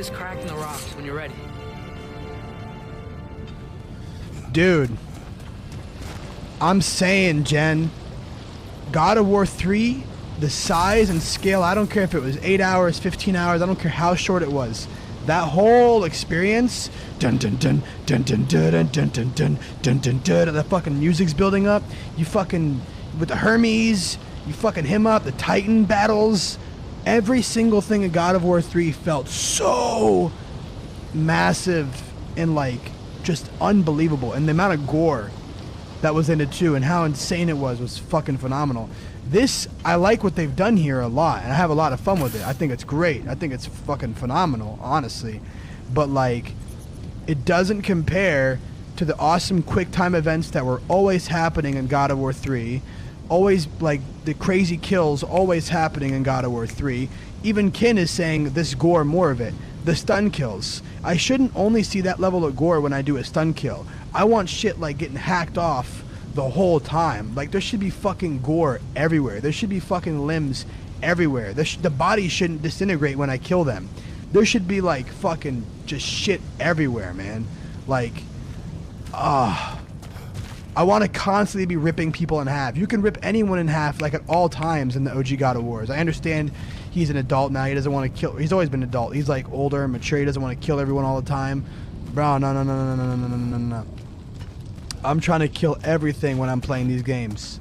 this crack in the rocks when you're ready. Dude, I'm saying, Jen, God of War 3, the size and scale, I don't care if it was 8 hours, 15 hours, I don't care how short it was. That whole experience, dun dun dun dun dun dun dun dun dun dun dun dun, the fucking music's building up. You fucking with the Hermes, you fucking him up, the Titan battles. Every single thing in God of War 3 felt so massive and like just unbelievable, and the amount of gore that was in it too, and how insane it was fucking phenomenal. This, I like what they've done here a lot, and I have a lot of fun with it. I think it's great. I think it's fucking phenomenal, honestly. But like, it doesn't compare to the awesome quick time events that were always happening in God of War 3. Always, like, the crazy kills always happening in God of War 3. Even Kin is saying this gore, more of it. The stun kills. I shouldn't only see that level of gore when I do a stun kill. I want shit like getting hacked off the whole time. Like, there should be fucking gore everywhere. There should be fucking limbs everywhere. The bodies shouldn't disintegrate when I kill them. There should be like fucking just shit everywhere, man. Like, I want to constantly be ripping people in half. You can rip anyone in half like at all times in the OG God of Wars. I understand he's an adult now. He doesn't want to kill. He's always been an adult. He's like older and mature. He doesn't want to kill everyone all the time. Bro, no. I'm trying to kill everything when I'm playing these games.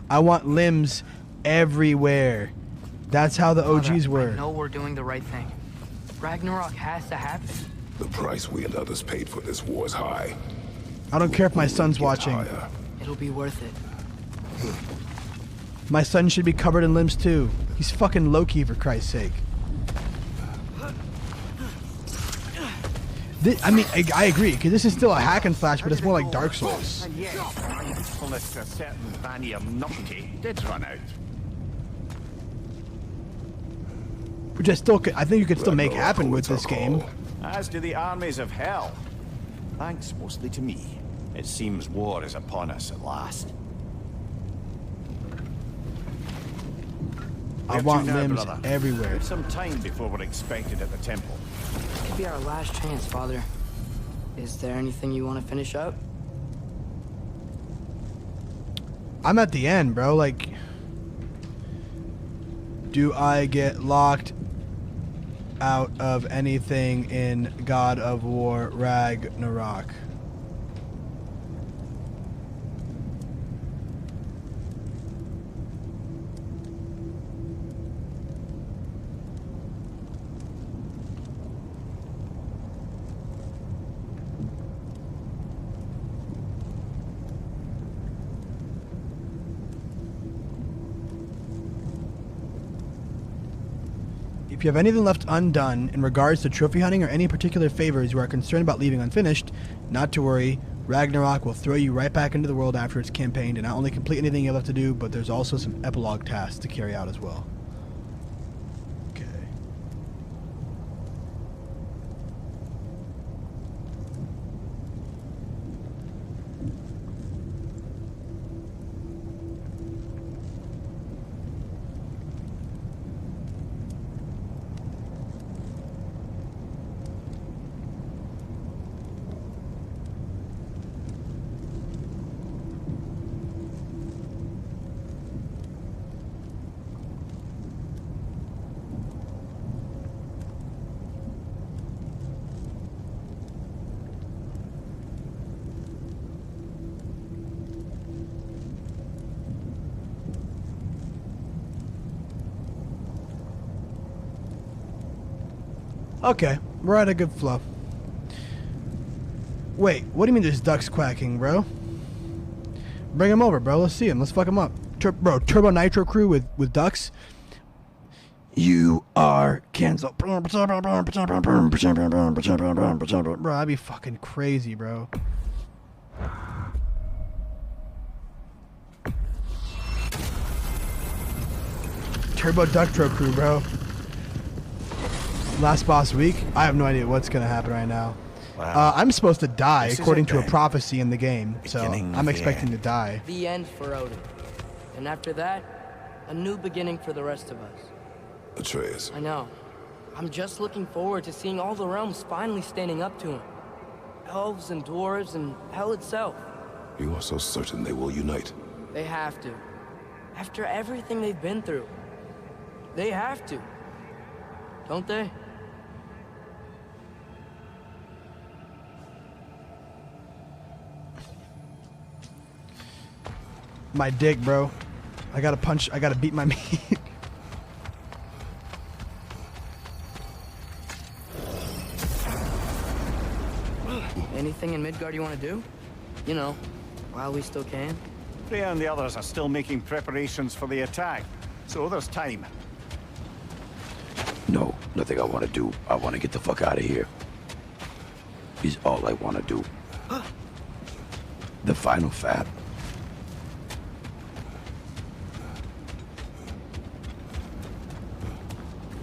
I want limbs everywhere. That's how the OGs were. I know we're doing the right thing. Ragnarok has to happen. The price we and others paid for this war is high. I don't care if my son's watching. Higher. It'll be worth it. My son should be covered in limbs too. He's fucking Loki, for Christ's sake. I mean, I agree, because this is still a hack and slash, but it's more like Dark Souls. And yes, my usefulness to a certain Vanir numpty did run out. Which I think you could still make happen with this game. As do the armies of hell. Thanks mostly to me. It seems war is upon us at last. I want limbs everywhere. We have some time before we're expected at the temple. This could be our last chance, Father. Is there anything you want to finish up? I'm at the end, bro. Like, do I get locked out of anything in God of War Ragnarok? If you have anything left undone in regards to trophy hunting or any particular favors you are concerned about leaving unfinished, not to worry. Ragnarok will throw you right back into the world after it's campaigned and not only complete anything you have left to do, but there's also some epilogue tasks to carry out as well. Okay. Okay, we're at a good flow. Wait, what do you mean there's ducks quacking, bro? Bring him over, bro. Let's see him. Let's fuck him up. Bro, Turbo Nitro crew with ducks. You are canceled. Bro, that'd be fucking crazy, bro. Turbo Ducktro crew, bro. Last boss week? I have no idea what's gonna happen right now. Wow. I'm supposed to die This according is it to a then. prophecy in the game, so Beginning I'm the expecting end. to die. The end for Odin. And after that, a new beginning for the rest of us. Atreus, I know. I'm just looking forward to seeing all the realms finally standing up to him. Elves and dwarves and hell itself. You are so certain they will unite. They have to. After everything they've been through. They have to. Don't they? My dick, bro. I gotta punch. I gotta beat my meat. Anything in Midgard you want to do? You know, while we still can. Freya and the others are still making preparations for the attack, so there's time. No, nothing I want to do. I want to get the fuck out of here. Is all I want to do. The final fab.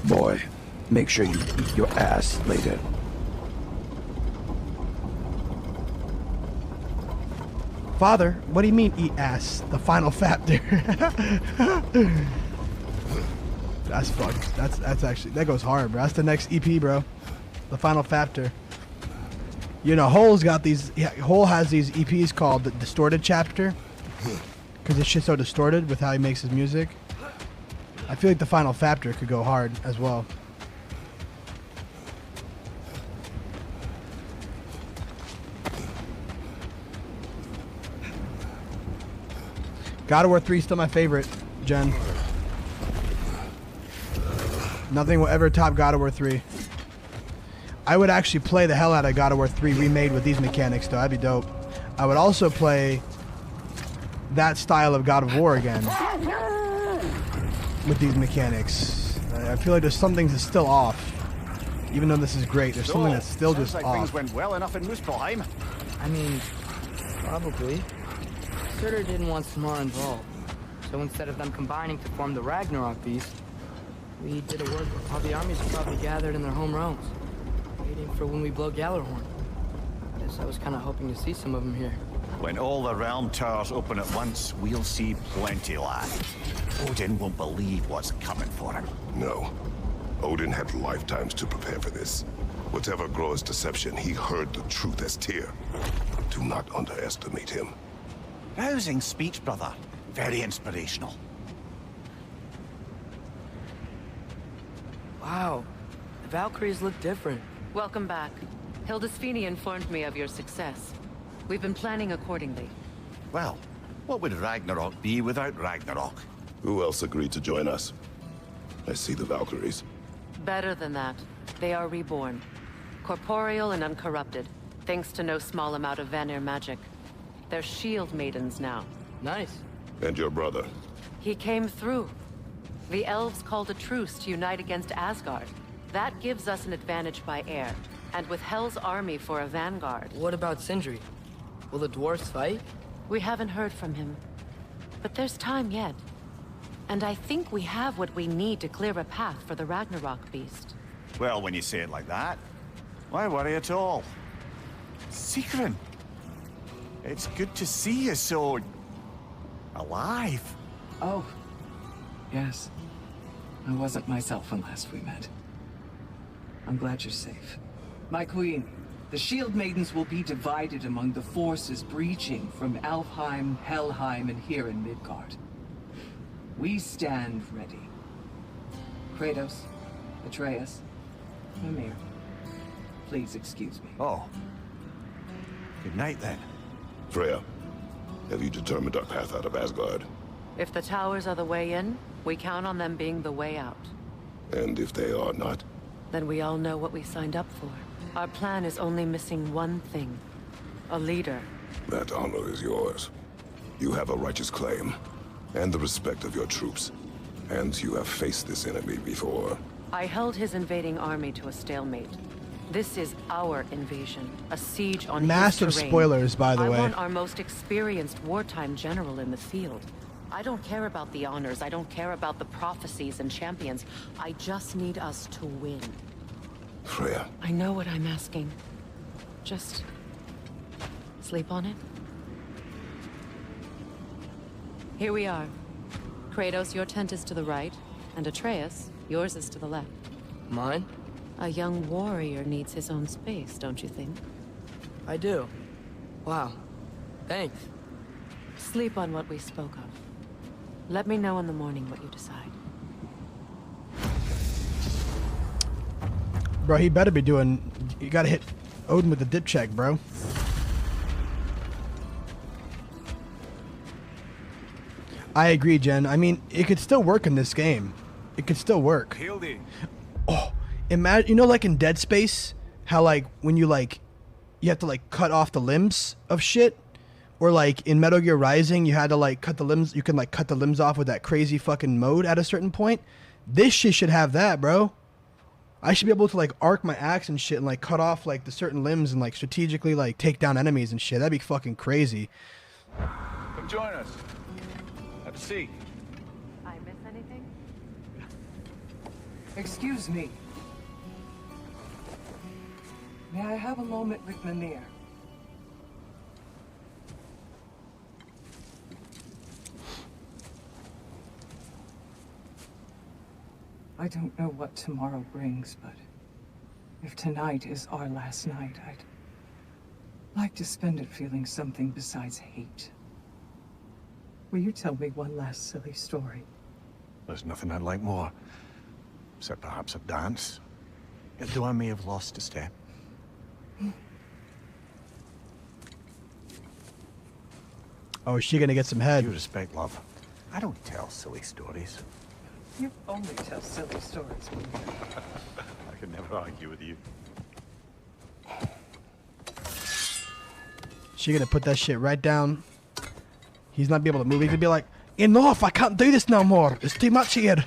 Boy, make sure you eat your ass later. Father, what do you mean eat ass? The final factor. That's fucked. That's actually, that goes hard, bro. That's the next EP, bro. The final factor. You know, Hole's got these. Yeah, Hole has these EPs called the Distorted Chapter, because this shit's so distorted with how he makes his music. I feel like the final factor could go hard as well. God of War 3 is still my favorite, Jen. Nothing will ever top God of War 3. I would actually play the hell out of God of War 3 remade with these mechanics, though. That'd be dope. I would also play that style of God of War again with these mechanics. I feel like there's some things that's still off. Even though this is great, there's something that's still just like off. Things went well enough in Muspelheim. I mean, probably. Surtur didn't want Samara involved. So instead of them combining to form the Ragnarok beast, we did a work while the armies are probably gathered in their home realms, waiting for when we blow Gjallarhorn. Guess I was kind of hoping to see some of them here. When all the realm towers open at once, we'll see plenty, lad. Odin won't believe what's coming for him. No. Odin had lifetimes to prepare for this. Whatever Groa's deception, he heard the truth as Tyr. Do not underestimate him. Rousing speech, brother. Very inspirational. Wow, the Valkyries look different. Welcome back. Hildisfini informed me of your success. We've been planning accordingly. Well, what would Ragnarok be without Ragnarok? Who else agreed to join us? I see the Valkyries. Better than that. They are reborn. Corporeal and uncorrupted, thanks to no small amount of Vanir magic. They're shield maidens now. Nice. And your brother. He came through. The elves called a truce to unite against Asgard. That gives us an advantage by air, and with Hell's army for a vanguard. What about Sindri? Will the dwarves fight? We haven't heard from him. But there's time yet. And I think we have what we need to clear a path for the Ragnarok beast. Well, when you say it like that, why worry at all? Sigrun! It's good to see you so... alive. Oh, yes. I wasn't myself when last we met. I'm glad you're safe. My queen, the Shield Maidens will be divided among the forces breaching from Alfheim, Helheim, and here in Midgard. We stand ready. Kratos, Atreus, Mimir, please excuse me. Oh. Good night, then. Freya, have you determined our path out of Asgard? If the towers are the way in, we count on them being the way out. And if they are not? Then we all know what we signed up for. Our plan is only missing one thing. A leader. That honor is yours. You have a righteous claim, and the respect of your troops. And you have faced this enemy before. I held his invading army to a stalemate. This is our invasion, a siege on Massive his terrain. spoilers, by the way. I want our most experienced wartime general in the field. I don't care about the honors, I don't care about the prophecies and champions. I just need us to win. Freya. I know what I'm asking. Just... sleep on it? Here we are. Kratos, your tent is to the right, and Atreus, yours is to the left. Mine? A young warrior needs his own space, don't you think? I do. Wow. Thanks. Sleep on what we spoke of. Let me know in the morning what you decide. Bro, he better be doing... You gotta hit Odin with the dip check, bro. I agree, Jen. I mean, it could still work in this game. It could still work. Hildy. Oh, imagine, you know, like in Dead Space, how like when you like, you have to like cut off the limbs of shit, or like in Metal Gear Rising, you had to like cut the limbs. You can like cut the limbs off with that crazy fucking mode at a certain point. This shit should have that, bro. I should be able to like arc my axe and shit and like cut off like the certain limbs and like strategically like take down enemies and shit. That'd be fucking crazy. Come join us. Have a seat. I miss anything? Excuse me. May I have a moment with Mimir? I don't know what tomorrow brings, but if tonight is our last night, I'd like to spend it feeling something besides hate. Will you tell me one last silly story? There's nothing I'd like more. Except perhaps a dance. Though I may have lost a step. Oh, is she gonna get some head? You respect love. I don't tell silly stories. You only tell silly stories, Mimir. I could never argue with you. She gonna put that shit right down. He's not be able to move. He could be like, enough! I can't do this no more. It's too much here.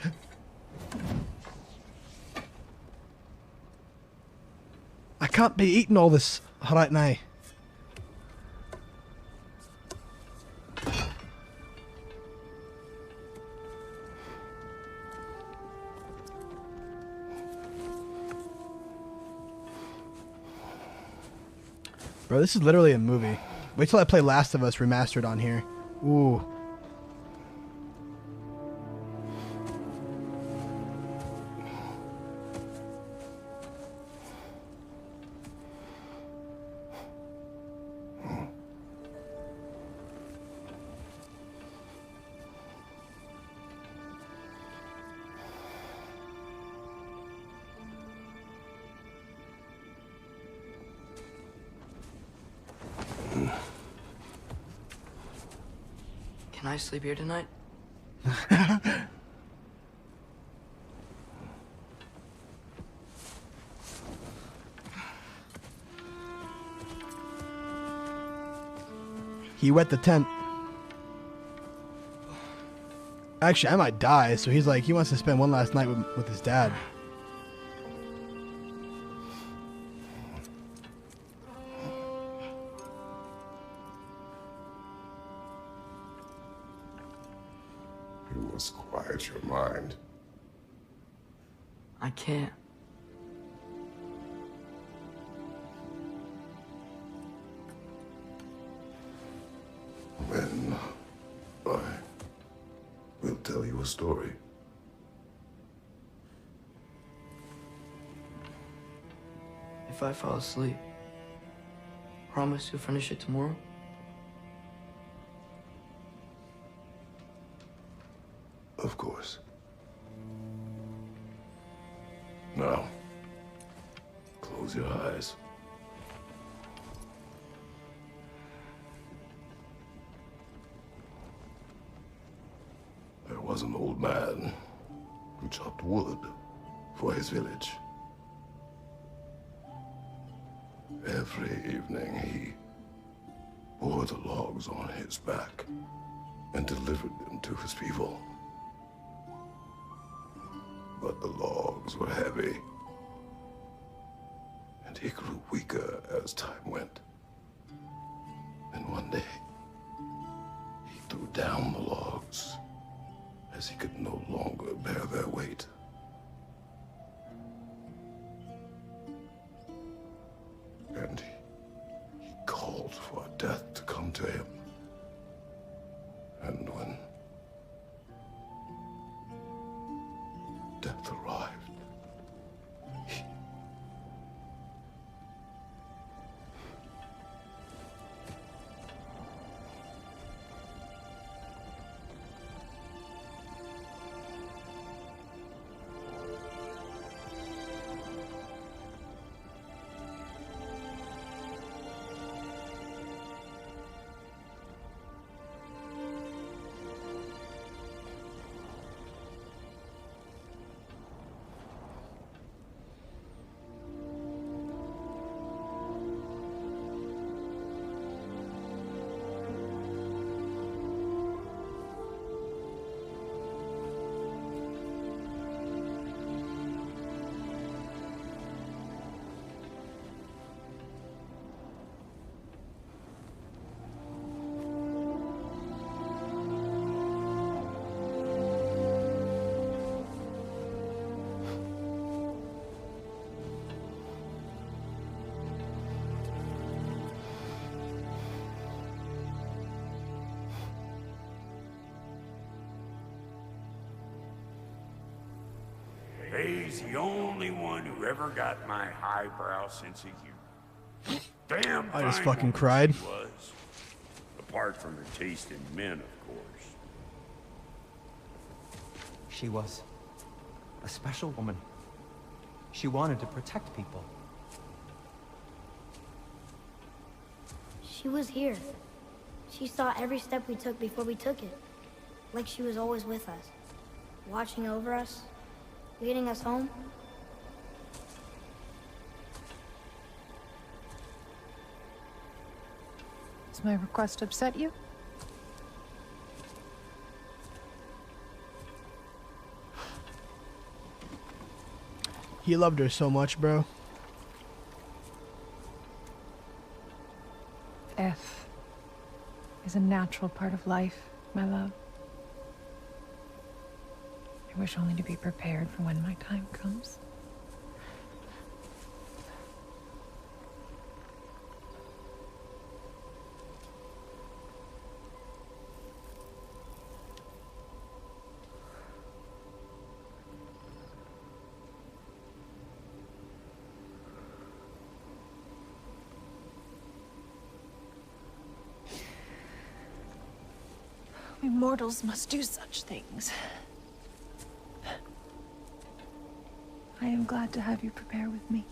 I can't be eating all this right now. Bro, this is literally a movie. Wait till I play Last of Us Remastered on here. Ooh. Can I sleep here tonight? He wet the tent. Actually, I might die, so he's like, he wants to spend one last night with his dad. You must quiet your mind. I can't. Then I will tell you a story. If I fall asleep, promise you'll finish it tomorrow? Of course. Now, close your eyes. There was an old man who chopped wood for his village. Every evening he bore the logs on his back and delivered them to his people. But the logs were heavy, and he grew weaker as time went. And one day, he threw down the logs as he could no longer bear their weight. And he called for death to come to him. And when death arrived, he took his life. And when he died, he left his people He's the only one who ever got my highbrow sense of humor. Damn I just fine fucking woman cried. she was. Apart from her taste in men, of course. She was a special woman. She wanted to protect people. She was here. She saw every step we took before we took it. Like she was always with us. Watching over us. Leading us home. Does my request upset you? He loved her so much, bro. Death is a natural part of life, my love. I wish only to be prepared for when my time comes. We mortals must do such things. I am glad to have you prepare with me.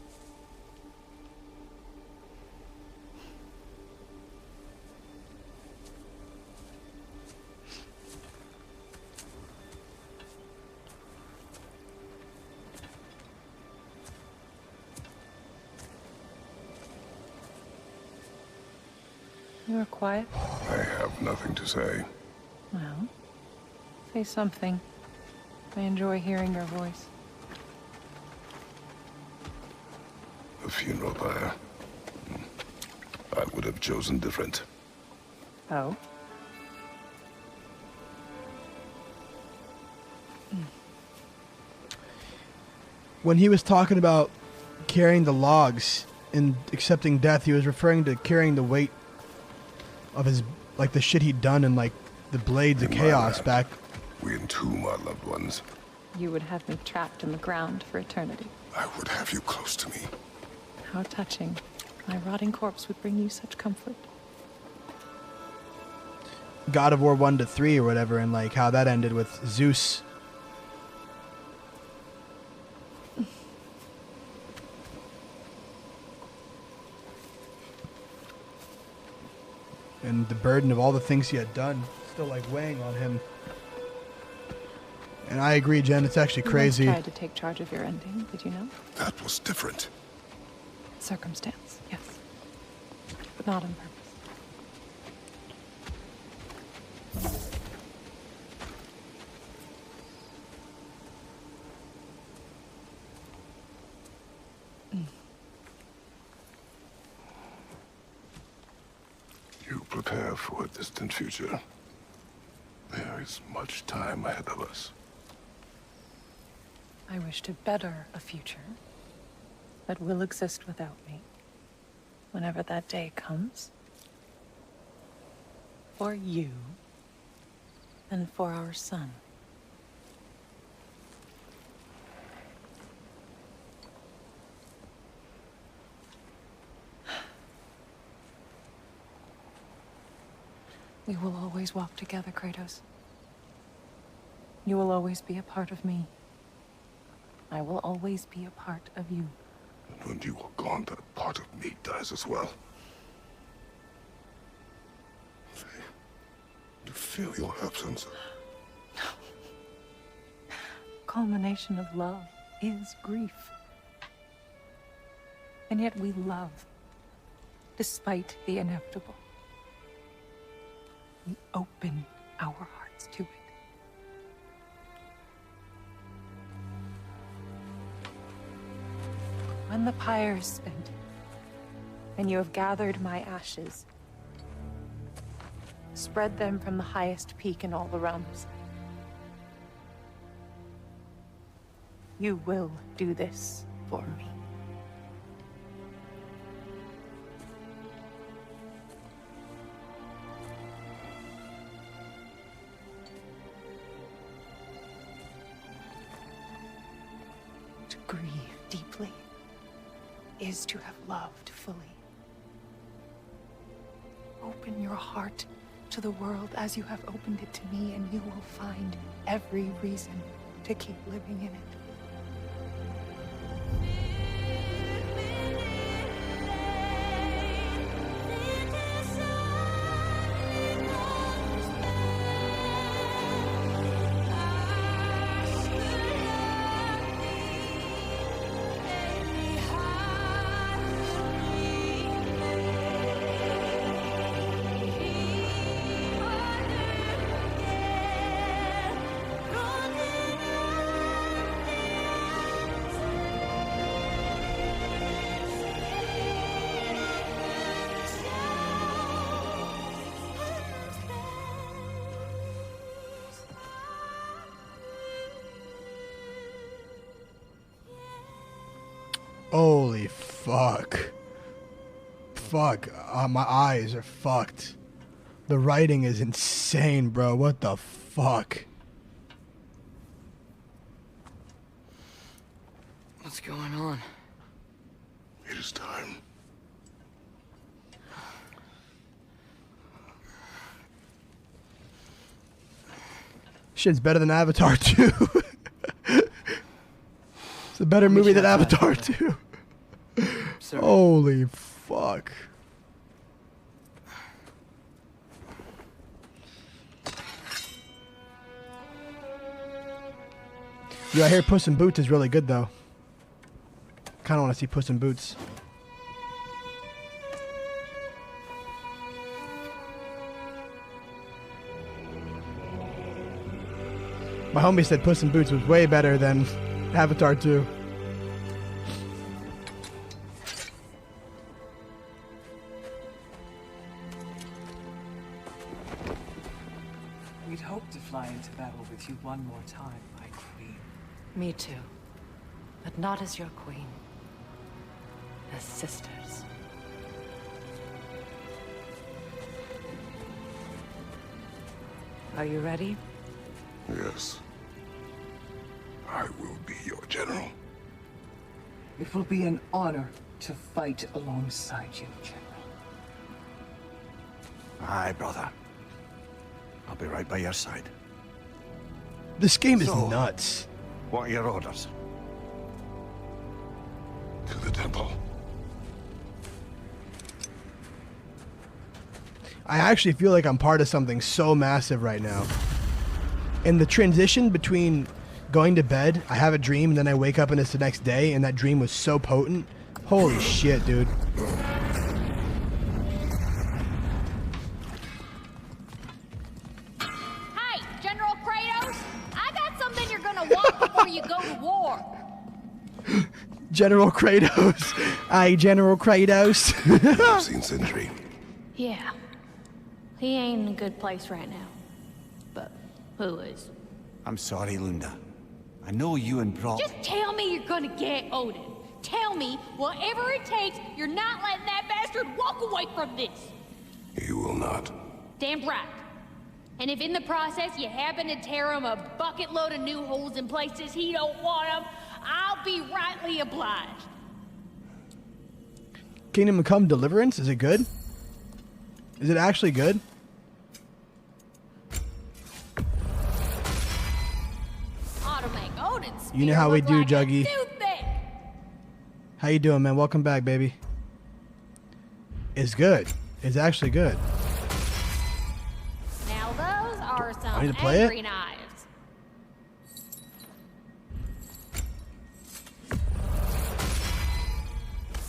You are quiet. I have nothing to say. Well, say something. I enjoy hearing your voice. A funeral pyre. I would have chosen different. Oh? When he was talking about carrying the logs and accepting death, he was referring to carrying the weight of his, like the shit he'd done and like the blades of In my chaos land, back. We entomb our loved ones. You would have me trapped in the ground for eternity. I would have you close to me. How touching. My rotting corpse would bring you such comfort. God of War 1 to 3 or whatever, and like how that ended with Zeus. And the burden of all the things he had done still like weighing on him. And I agree, Jen, it's actually crazy. You once tried to take charge of your ending, did you know? That was different. Circumstance, yes. But not on purpose. You prepare for a distant future. There is much time ahead of us. I wish to better a future that will exist without me, whenever that day comes. For you, and for our son. We will always walk together, Kratos. You will always be a part of me. I will always be a part of you. And when you are gone, that part of me dies as well. To feel your absence. Culmination of love is grief. And yet we love, despite the inevitable. We open our hearts to it. When the pyre is spent, and you have gathered my ashes, spread them from the highest peak in all the realms. You will do this for me. grieve deeply is to have loved fully. Open your heart to the world as you have opened it to me, and you will find every reason to keep living in it. Holy fuck. Fuck. My eyes are fucked. The writing is insane, bro. What the fuck? What's going on? It is time. Shit's better than Avatar 2. It's a better movie than Avatar 2. Sir. Holy fuck. Yo, I hear Puss in Boots is really good though. Kinda wanna see Puss in Boots. My homie said Puss in Boots was way better than Avatar 2. We'd hoped to fly into battle with you one more time, my queen. Me too. But not as your queen. As sisters. Are you ready? Yes. I will be your general. It will be an honor to fight alongside you, General. Aye, brother. I'll be right by your side. This game is So, nuts. What are your orders? To the temple. I actually feel like I'm part of something so massive right now. And the transition between going to bed, I have a dream, and then I wake up and it's the next day, and that dream was so potent. Holy shit, dude. Hey, General Kratos! I got something you're gonna want before you go to war. General Kratos. Aye, General Kratos. I've seen Sindri. Yeah. He ain't in a good place right now. But who is? I'm sorry, Lunda. I know you and Brock... Just tell me you're gonna get Odin. Tell me, whatever it takes, you're not letting that bastard walk away from this. You will not. Damn right. And if in the process you happen to tear him a bucket load of new holes in places he don't want them, I'll be rightly obliged. Kingdom Come Deliverance, is it good? Is it actually good? Ought to make Odin's spear You know how we look do, like a Juggy. toothpick. How you doing, man? Welcome back, baby. It's good. It's actually good. Now those are I some need to play it? angry knives.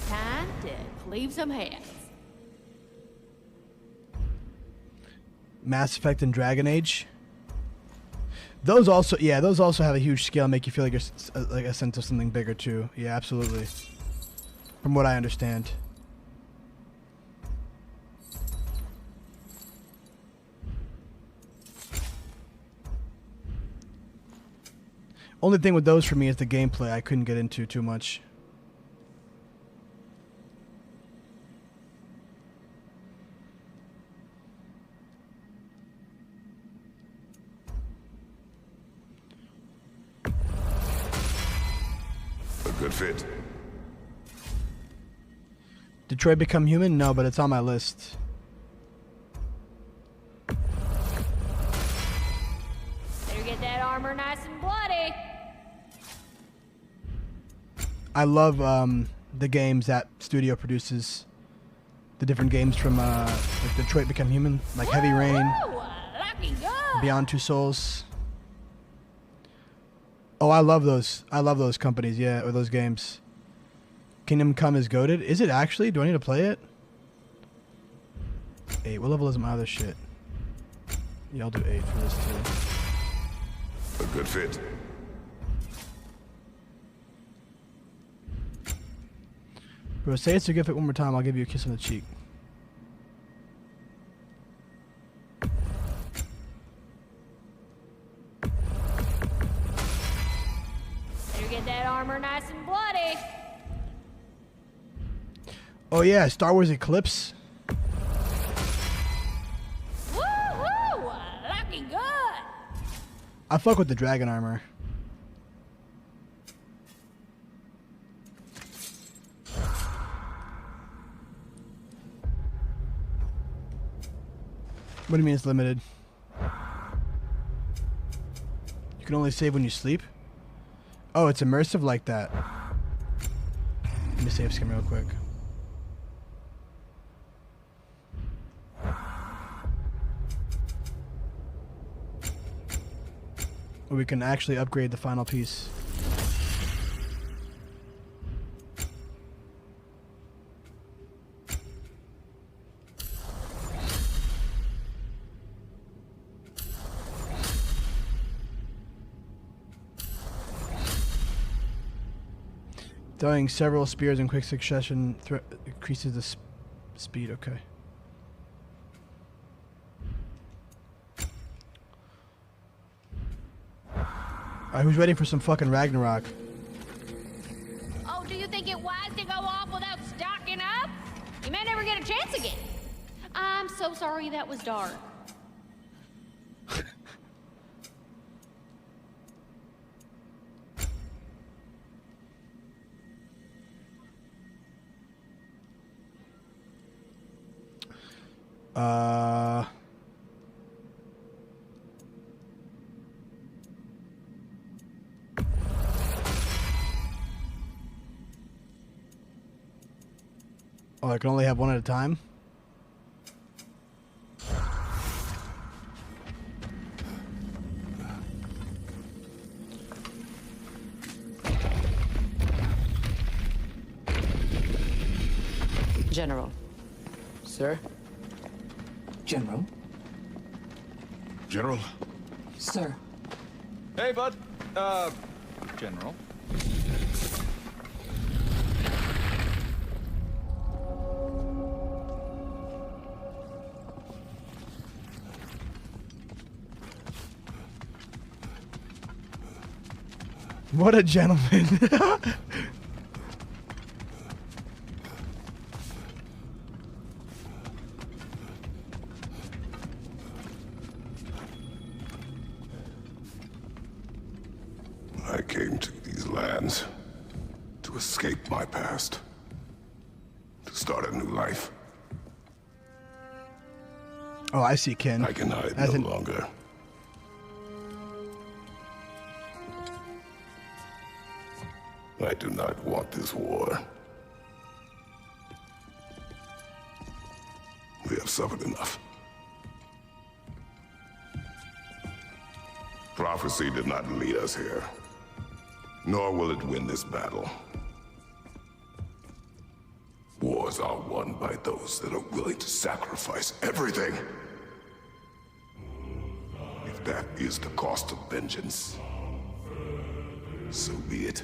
Time to cleave some heads. Mass Effect and Dragon Age. Those also, yeah, those also have a huge scale, make you feel like you're like a sense of something bigger too. Yeah, absolutely. From what I understand. Only thing with those for me is the gameplay. I couldn't get into too much. fit. Detroit Become Human? No, but it's on my list. Better get that armor nice and bloody. I love the games that studio produces. The different games from like Detroit Become Human, like Heavy Rain, Lucky God. Beyond Two Souls. Oh, I love those. I love those companies, yeah, or those games. Kingdom Come is goated. Is it actually? Do I need to play it? 8. What level is my other shit? Yeah, I'll do 8 for this too. A good fit. Bro, say it's a good fit one more time. I'll give you a kiss on the cheek. Better get that armor nice and bloody. Oh yeah, Star Wars Eclipse. Woo-hoo! Lucky God. I fuck with the dragon armor. What do you mean it's limited? You can only save when you sleep? Oh, it's immersive like that. Let me save skim real quick. We can actually upgrade the final piece. Throwing several spears in quick succession increases the speed. Okay. Alright, who's ready for some fucking Ragnarok? Oh, do you think it wise to go off without stocking up? You may never get a chance again. I'm so sorry that was dark. Oh, I can only have one at a time? General. Sir? General? General? Sir. Hey, bud. General. What a gentleman. I came to these lands to escape my past, to start a new life. Oh, I see, Ken. I can hide As no in- longer. I do not want this war. We have suffered enough. Prophecy did not lead us here, nor will it win this battle. Wars are won by those that are willing to sacrifice everything. If that is the cost of vengeance, so be it.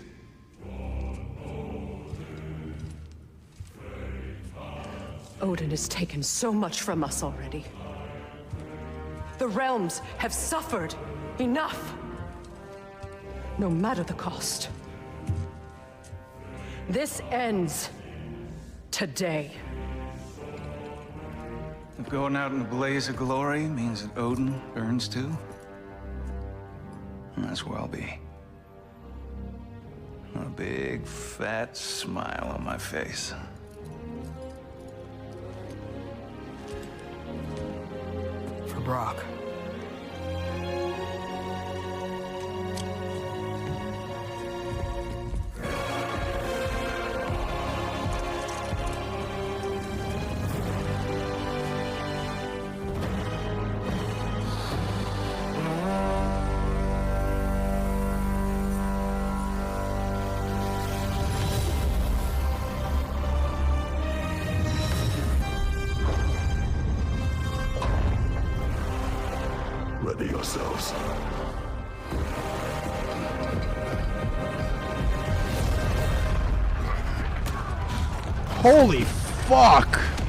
Odin has taken so much from us already. The realms have suffered enough. No matter the cost. This ends today. If going out in a blaze of glory means that Odin burns too, that's where I'll be. Not a big, fat smile on my face. For Brock. Ready yourselves. Holy fuck!